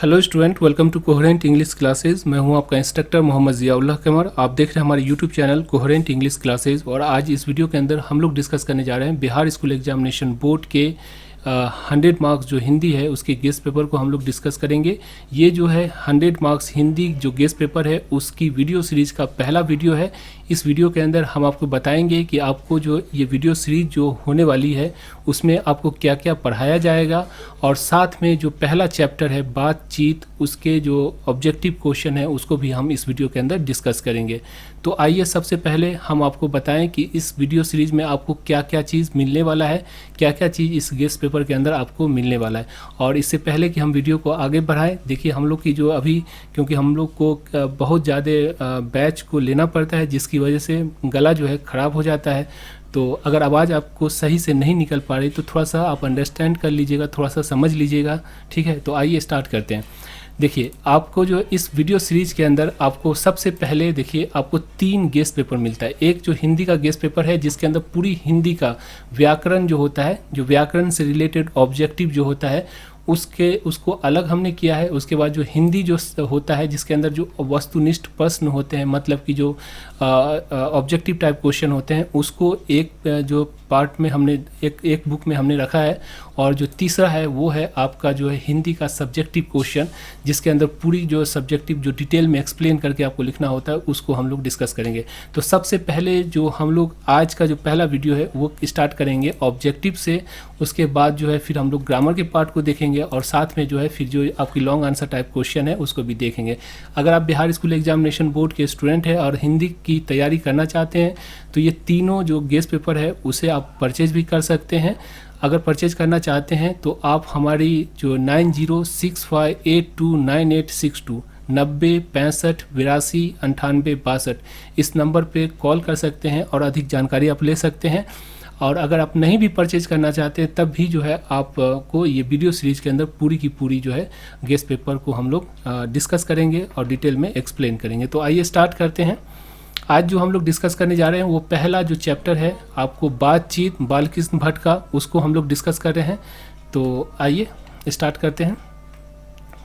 Hello student, welcome to coherent English classes. मैं हूं आपका इंस्ट्रक्टर मोहम्मद ज़ियाउल्लाह कमर। आप देख रहे हैं हमारे YouTube channel coherent English classes. और आज इस वीडियो के अंदर हम लोग डिस्कस करने जा रहे हैं बिहार स्कूल एग्जामिनेशन बोर्ड के 100 मार्क्स जो हिंदी है उसके गेस्ट पेपर को हम लोग डिस्कस करेंगे। ये जो है 100 मार्क्स हिंदी जो गेस्ट पेपर है उसकी वीडियो सीरीज़ का पहला वीडियो है। इस वीडियो के अंदर हम आपको बताएंगे कि आपको जो ये वीडियो सीरीज जो होने वाली है उसमें आपको क्या क्या पढ़ाया जाएगा, और साथ में जो पहला चैप्टर है बातचीत, उसके जो ऑब्जेक्टिव क्वेश्चन है उसको भी हम इस वीडियो के अंदर डिस्कस करेंगे। तो आइए सबसे पहले हम आपको बताएं कि इस वीडियो सीरीज में आपको क्या क्या चीज़ मिलने वाला है, क्या क्या चीज़ इस गेस्ट पेपर के अंदर आपको मिलने वाला है। और इससे पहले कि हम वीडियो को आगे बढ़ाएं, देखिए हम लोग की जो अभी, क्योंकि हम लोग को बहुत ज़्यादा बैच को लेना पड़ता है जिसकी वजह से गला जो है ख़राब हो जाता है। तो अगर आवाज़ आपको सही से नहीं निकल पा रही तो थोड़ा सा आप अंडरस्टैंड कर लीजिएगा, थोड़ा सा समझ लीजिएगा, ठीक है। तो आइए स्टार्ट करते हैं। देखिए आपको जो इस वीडियो सीरीज़ के अंदर आपको सबसे पहले देखिए आपको 3 गेस्ट पेपर मिलता है। एक जो हिंदी का गेस्ट पेपर है जिसके अंदर पूरी हिंदी का व्याकरण जो होता है, जो व्याकरण से रिलेटेड ऑब्जेक्टिव जो होता है उसको अलग हमने किया है। उसके बाद जो हिंदी जो होता है जिसके अंदर जो वस्तुनिष्ठ प्रश्न होते हैं, मतलब कि जो ऑब्जेक्टिव टाइप क्वेश्चन होते हैं, उसको एक जो पार्ट में हमने एक बुक में हमने रखा है। और जो तीसरा है वो है आपका जो है हिंदी का सब्जेक्टिव क्वेश्चन, जिसके अंदर पूरी जो सब्जेक्टिव जो डिटेल में एक्सप्लेन करके आपको लिखना होता है उसको हम लोग डिस्कस करेंगे। तो सबसे पहले जो हम लोग आज का जो पहला वीडियो है वो स्टार्ट करेंगे ऑब्जेक्टिव से। उसके बाद जो है फिर हम लोग ग्रामर के पार्ट को देखेंगे, और साथ में जो है फिर जो आपकी लॉन्ग आंसर टाइप क्वेश्चन है उसको भी देखेंगे। अगर आप बिहार स्कूल एग्जामिनेशन बोर्ड के स्टूडेंट हैं और हिंदी की तैयारी करना चाहते हैं तो ये तीनों जो गेस्ट पेपर है उसे आप परचेज भी कर सकते हैं। अगर परचेज करना चाहते हैं तो आप हमारी जो 9065829862 90 65 82 98 62 इस नंबर पे कॉल कर सकते हैं और अधिक जानकारी आप ले सकते हैं। और अगर आप नहीं भी परचेज करना चाहते हैं तब भी जो है आपको ये वीडियो सीरीज के अंदर पूरी की पूरी जो है गेस्ट पेपर को हम लोग डिस्कस करेंगे और डिटेल में एक्सप्लेन करेंगे। तो आइए स्टार्ट करते हैं। आज जो हम लोग डिस्कस करने जा रहे हैं वो पहला जो चैप्टर है आपको बातचीत बालकृष्ण भट्ट का, उसको हम लोग डिस्कस कर रहे हैं। तो आइए स्टार्ट करते हैं।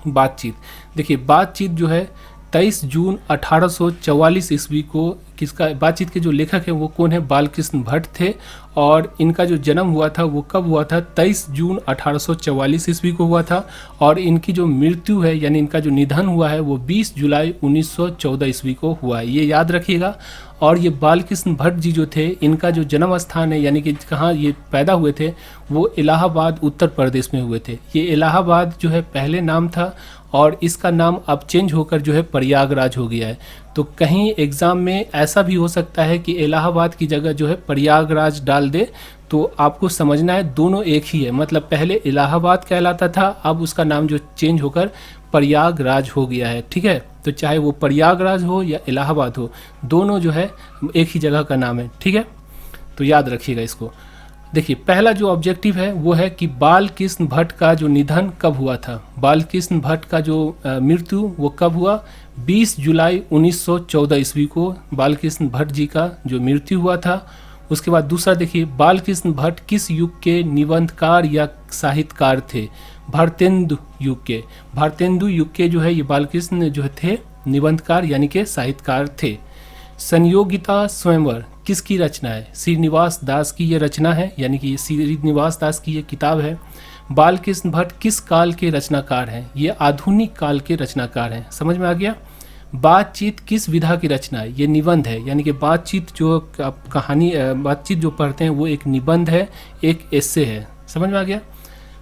बातचीत, देखिए बातचीत जो है 23 जून 1844 ईस्वी को किसका, बातचीत के जो लेखक है वो कौन है, बालकृष्ण भट्ट थे। और इनका जो जन्म हुआ था वो कब हुआ था, 23 जून 1844 ईस्वी को हुआ था। और इनकी जो मृत्यु है यानी इनका जो निधन हुआ है वो 20 जुलाई 1914 ईस्वी को हुआ है, ये याद रखिएगा। और ये बालकृष्ण भट्ट जी जो थे इनका जो जन्म स्थान है यानी कि कहाँ ये पैदा हुए थे वो इलाहाबाद उत्तर प्रदेश में हुए थे। ये इलाहाबाद जो है पहले नाम था और इसका नाम अब चेंज होकर जो है प्रयागराज हो गया है। तो कहीं एग्ज़ाम में ऐसा भी हो सकता है कि इलाहाबाद की जगह जो है प्रयागराज डाल दे, तो आपको समझना है दोनों एक ही है। मतलब पहले इलाहाबाद कहलाता था, अब उसका नाम जो चेंज होकर प्रयागराज हो गया है, ठीक है। तो चाहे वो प्रयागराज हो या इलाहाबाद हो, दोनों जो है एक ही जगह का नाम है, ठीक है। तो याद रखिएगा इसको। देखिए पहला जो ऑब्जेक्टिव है वो है कि बालकृष्ण भट्ट का जो निधन कब हुआ था, बालकृष्ण भट्ट का जो मृत्यु वो कब हुआ, 20 जुलाई 1914 ईस्वी को बालकृष्ण भट्ट जी का जो मृत्यु हुआ था। उसके बाद दूसरा देखिए बालकृष्ण भट्ट किस युग के निबंधकार या साहित्यकार थे, भारतेंदु युग के, भारतेंदु युग के जो है ये बालकृष्ण जो थे निबंधकार यानी के साहित्यकार थे। संयोगिता स्वयंवर किसकी रचना है, श्रीनिवास दास की ये रचना है, यानी कि श्रीनिवास दास की ये किताब है। बालकृष्ण भट्ट किस काल के रचनाकार हैं, ये आधुनिक काल के रचनाकार हैं, समझ में आ गया। बातचीत किस विधा की रचना है, ये निबंध है, यानी कि बातचीत जो कहानी बातचीत जो पढ़ते हैं वो एक निबंध है, एक एस्से है, समझ में आ गया।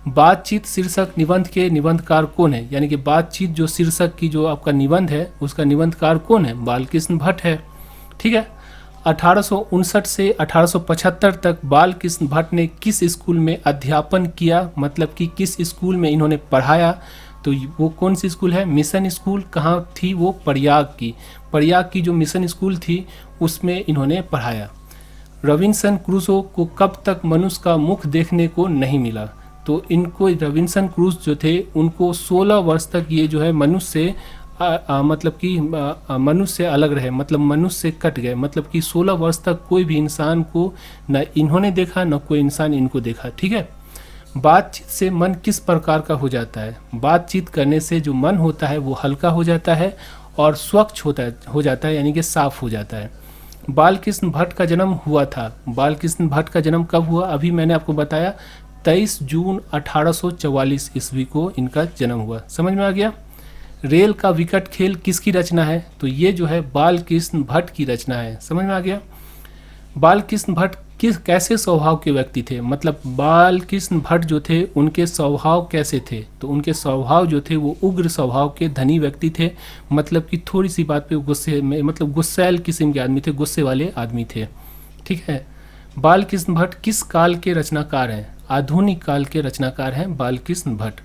बातचीत शीर्षक निबंध के निबंधकार कौन है, यानी कि बातचीत जो शीर्षक की जो आपका निबंध है उसका निबंधकार कौन है, बालकृष्ण भट्ट है, ठीक है। 1859 से 1875 तक बालकृष्ण भट्ट ने किस स्कूल में अध्यापन किया, मतलब कि किस स्कूल में इन्होंने पढ़ाया, तो वो कौन सी स्कूल है, मिशन स्कूल। कहाँ थी वो, प्रयाग की जो मिशन स्कूल थी उसमें इन्होंने पढ़ाया। रॉबिन्सन क्रूसो को कब तक मनुष्य का मुख देखने को नहीं मिला, तो इनको रॉबिन्सन क्रूसो जो थे उनको 16 वर्ष तक ये जो है मनुष्य से मतलब कि मनुष्य से अलग रहे, मतलब मनुष्य से कट गए, मतलब कि 16 वर्ष तक कोई भी इंसान को न इन्होंने देखा न कोई इंसान इनको देखा, ठीक है। बातचीत से मन किस प्रकार का हो जाता है? बातचीत करने से जो मन होता है वो हल्का हो जाता है और स्वच्छ हो जाता है, यानी कि साफ हो जाता है। बालकृष्ण भट्ट का जन्म हुआ था। बालकृष्ण भट्ट का जन्म कब हुआ? अभी मैंने आपको बताया 23 जून 1844 ईस्वी को इनका जन्म हुआ। समझ में आ गया? रेल का विकट खेल किसकी रचना है? तो ये जो है बालकृष्ण भट्ट की रचना है। समझ में आ गया? बालकृष्ण भट्ट कैसे स्वभाव के व्यक्ति थे? मतलब बालकृष्ण भट्ट जो थे उनके स्वभाव कैसे थे? तो उनके स्वभाव जो थे वो उग्र स्वभाव के धनी व्यक्ति थे। मतलब कि थोड़ी सी बात पे गुस्से में, मतलब गुस्सैल किस्म के आदमी थे, गुस्से वाले आदमी थे। ठीक है। बालकृष्ण भट्ट किस काल के रचनाकार हैं? आधुनिक काल के रचनाकार हैं बालकृष्ण भट्ट।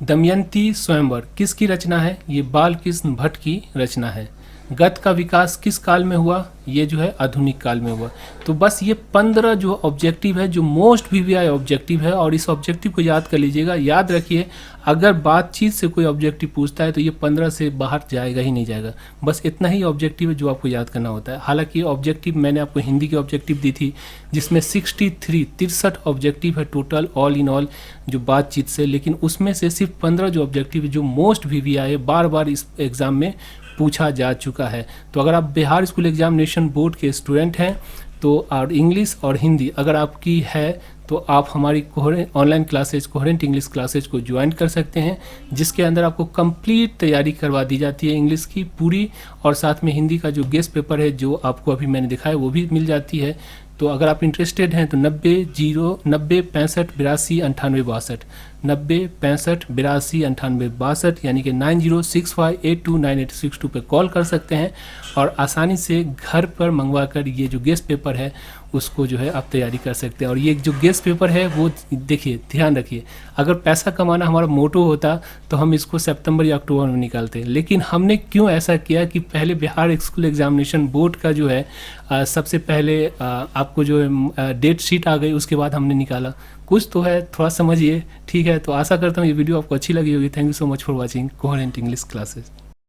दमयंती स्वयंवर किसकी रचना है? ये बालकृष्ण भट्ट की रचना है। गत का विकास किस काल में हुआ? ये जो है आधुनिक काल में हुआ। तो बस ये 15 जो ऑब्जेक्टिव है, जो मोस्ट वीवीआई ऑब्जेक्टिव है, और इस ऑब्जेक्टिव को याद कर लीजिएगा। याद रखिए, अगर बातचीत से कोई ऑब्जेक्टिव पूछता है तो ये 15 से बाहर जाएगा ही नहीं जाएगा। बस इतना ही ऑब्जेक्टिव है जो आपको याद करना होता है। हालांकि ऑब्जेक्टिव मैंने आपको हिंदी की ऑब्जेक्टिव दी थी जिसमें 63 ऑब्जेक्टिव है टोटल ऑल इन ऑल जो बातचीत से, लेकिन उसमें से सिर्फ 15 जो ऑब्जेक्टिव है जो मोस्ट वीवीआई है, बार बार इस एग्ज़ाम में पूछा जा चुका है। तो अगर आप बिहार स्कूल एग्जामिनेशन बोर्ड के स्टूडेंट हैं तो और इंग्लिश और हिंदी अगर आपकी है तो आप हमारी online classes coherent English classes को ज्वाइन कर सकते हैं, जिसके अंदर आपको कंप्लीट तैयारी करवा दी जाती है इंग्लिश की पूरी, और साथ में हिंदी का जो गेस्ट पेपर है जो आपको अभी मैंने दिखाया वो भी मिल जाती है। तो अगर आप इंटरेस्टेड हैं तो 90 65 82 98 62 90 65 82 98 62 यानी कि 9065829862 पे कॉल कर सकते हैं और आसानी से घर पर मंगवा कर ये जो गेस्ट पेपर है उसको जो है आप तैयारी कर सकते हैं। और ये जो गेस्ट पेपर है वो देखिए, ध्यान रखिए, अगर पैसा कमाना हमारा मोटो होता तो हम इसको सितंबर या अक्टूबर में निकालते, लेकिन हमने क्यों ऐसा किया कि पहले बिहार स्कूल एग्जामिनेशन बोर्ड का जो है सबसे पहले आपको जो डेट शीट आ गई, उसके बाद हमने निकाला। कुछ तो है, थोड़ा समझिए। ठीक है, तो आशा करता हूँ ये वीडियो आपको अच्छी लगी होगी। Thank you so much for watching coherent English classes.